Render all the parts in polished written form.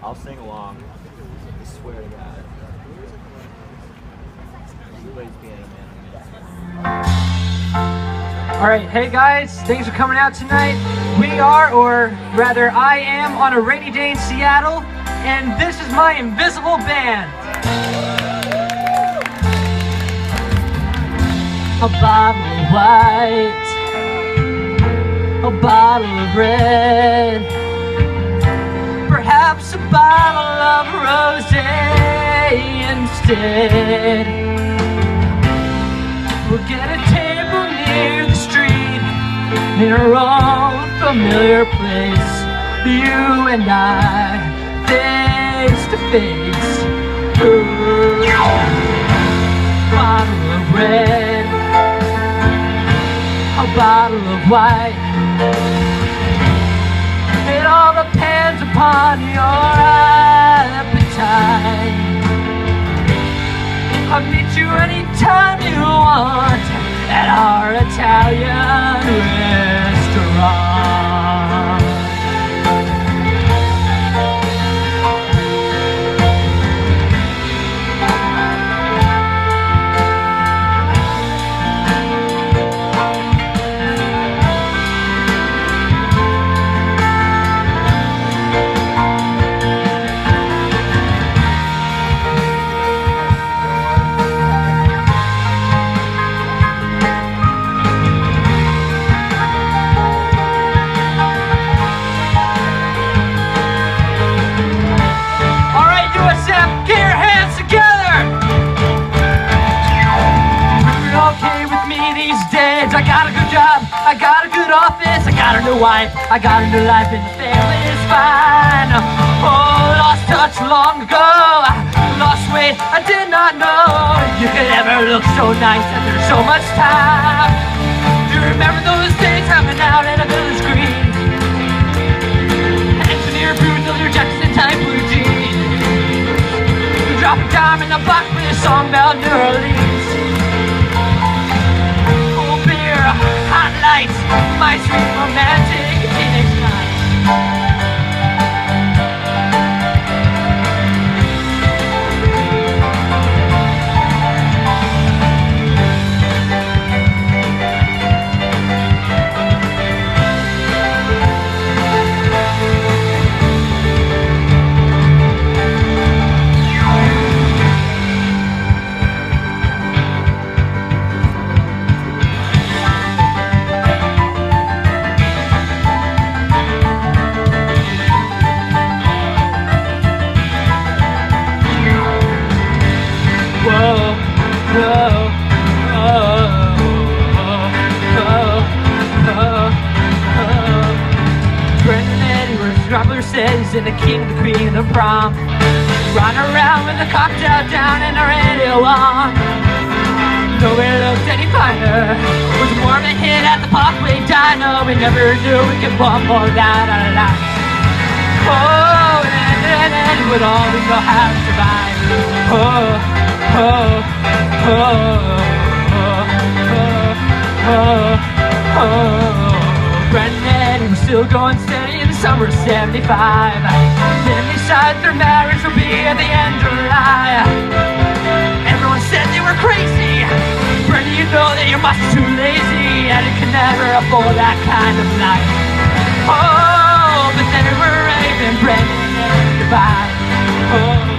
I'll sing along. I swear to God. Everybody's piano man. Alright, hey guys, thanks for coming out tonight. We are, or rather I am, on a rainy day in Seattle, and this is my invisible band. A bottle of white, a bottle of red, perhaps a bottle of rosé instead. We'll get a table near the street in our own familiar place, you and I, face to face. Ooh. Bottle of red, a bottle of white. It all depends upon your appetite. I'll meet you anytime you want at our Italian restaurant. I got a good job, I got a good office, I got a new wife, I got a new life, and the family is fine. Oh, lost touch long ago, lost weight, I did not know you could ever look so nice after so much time. Do you remember those days hanging out in a village green? Engineer boots, your jackets and tight blue jeans. Drop a dime in the box with a song about New Orleans. Hot lights, my sweet romantic teenage night. And the king, the queen, the prom, run around with the cocktail down and the radio on. Nobody looked any finer. Was more of a hit at the Parkway Diner. We never knew we could want more than our life. Oh, and it would always know how to survive. Oh, oh, oh, oh, oh, oh, oh. Brendan was still going steady in the summer of '75. Then they decided their marriage would be at the end of July. Everyone said they were crazy. Brendan, you know that you're much too lazy, and you can never afford that kind of life. Oh, but then we were raving, Brendan, and goodbye. Oh.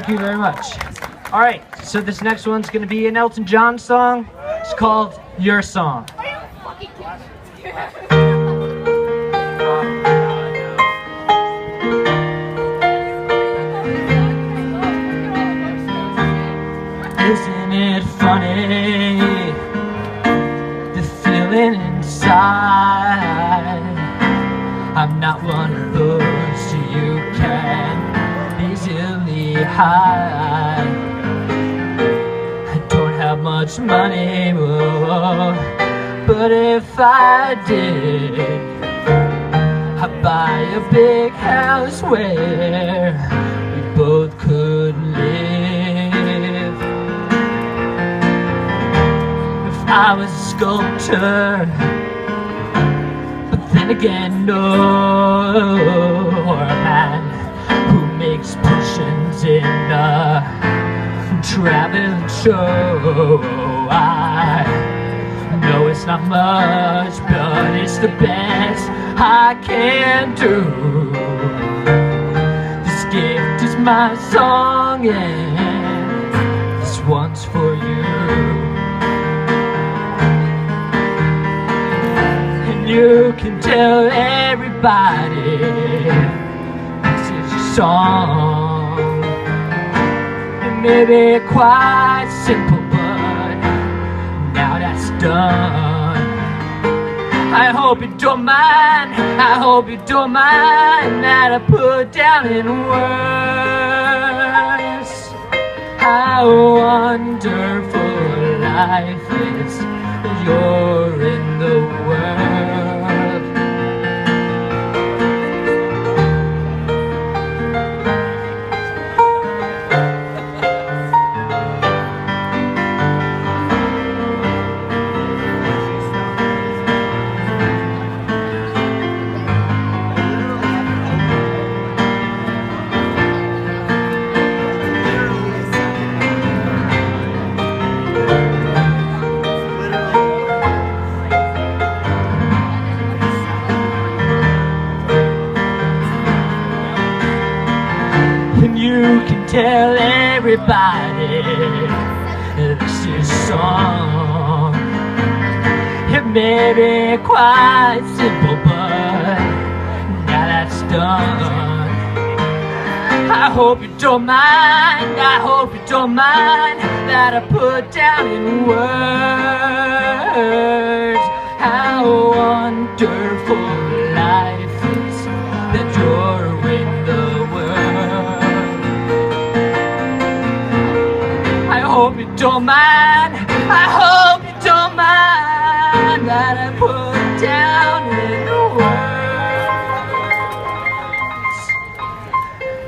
Thank you very much. All right, so this next one's going to be an Elton John song. It's called Your Song. Isn't it funny, the feeling inside? I'm not one of those you can easily hide. I don't have much money, but if I did, I'd buy a big house where we both could live. If I was a sculptor, but then again, no, or a man who makes potions in a travel show. I know it's not much, but it's the best I can do. This gift is my song, and this one's for you. And you can tell everybody this is your song. It may be quite simple, but now that's done. I hope you don't mind, I hope you don't mind that I put down in words how wonderful life is when you're in the world. You can tell everybody this is song. It may be quite simple, but now that's done. I hope you don't mind, I hope you don't mind that I put down in words how wonderful life is that you're in the world. I hope you don't mind, I hope you don't mind that I put down in words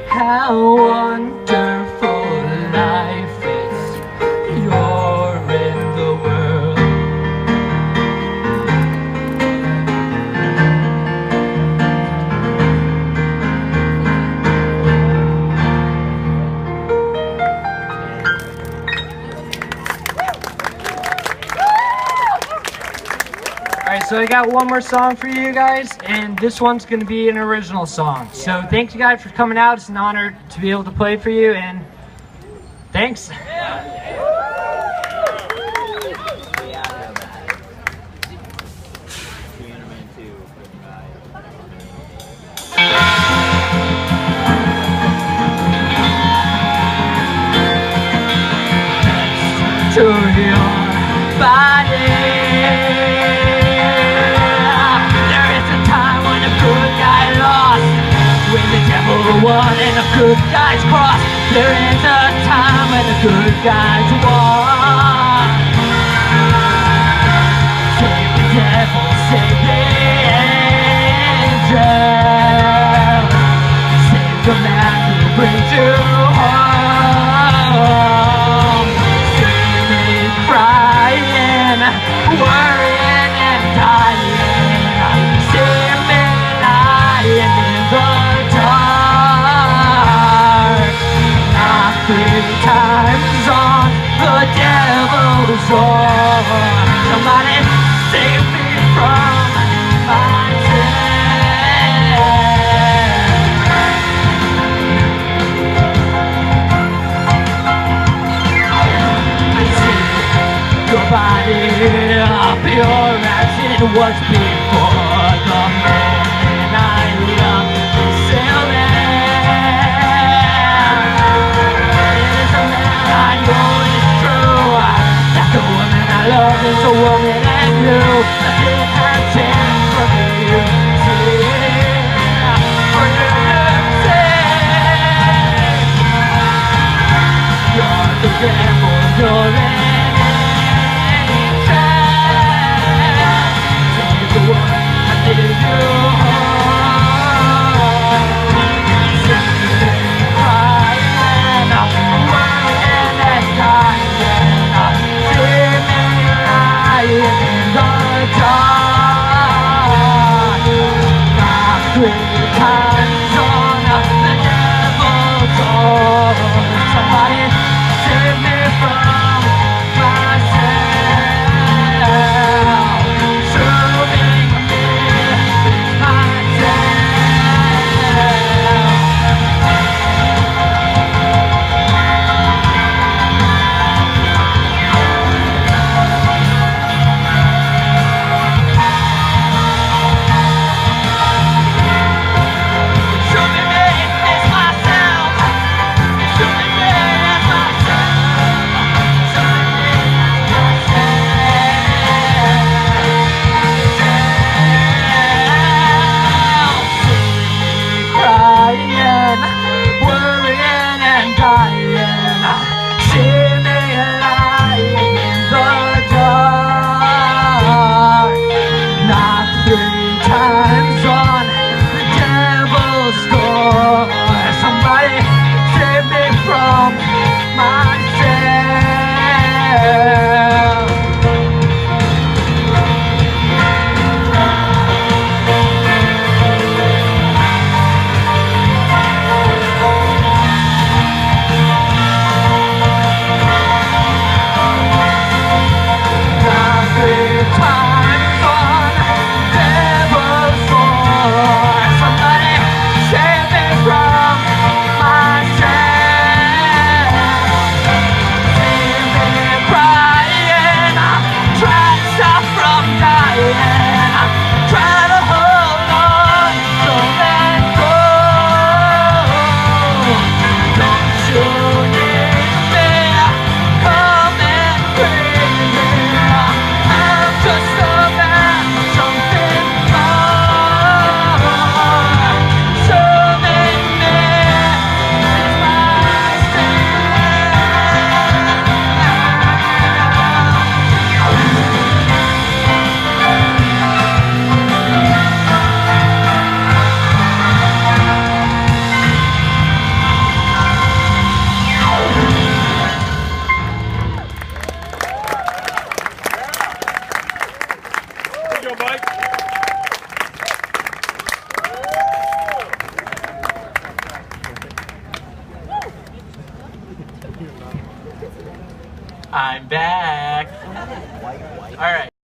how wonderful life is. You're in the world. Alright, so I got one more song for you guys, and this one's going to be an original song. So thank you guys for coming out. It's an honor to be able to play for you, and thanks. To your body. One and the good guys cross. There is a time when the good guys walk. Save the devil, save the angel, save the man who brings you home. Save me crying, worrying and dying. Save me lying in the times on the devil's door. Somebody save me from myself. body, pure as it was before the midnight sailing. It is a man I know is true, that the woman I love is a woman I knew. Nothing has changed for me, for you to say. You're the devil, you're an angel. Save the world, I need you. Sitting crying, worrying and dying. See me lying in the dark. Knock 3 times on the devil's door. Somebody save me from myself. Serving me is myself. Serving me is myself. Serving me is myself. Serving me crying, worrying and dying. See me lying in the dark. Knock 3 times on the devil's door. Somebody save me from myself. Knock 3 times on the devil's door. Somebody save me from myself. See me crying, try to stop from dying. Try to hold on, don't let go. Don't you need me? Come and bring me. I'm just a man, something more. Serving me is There you go, Mike. I'm back. All right.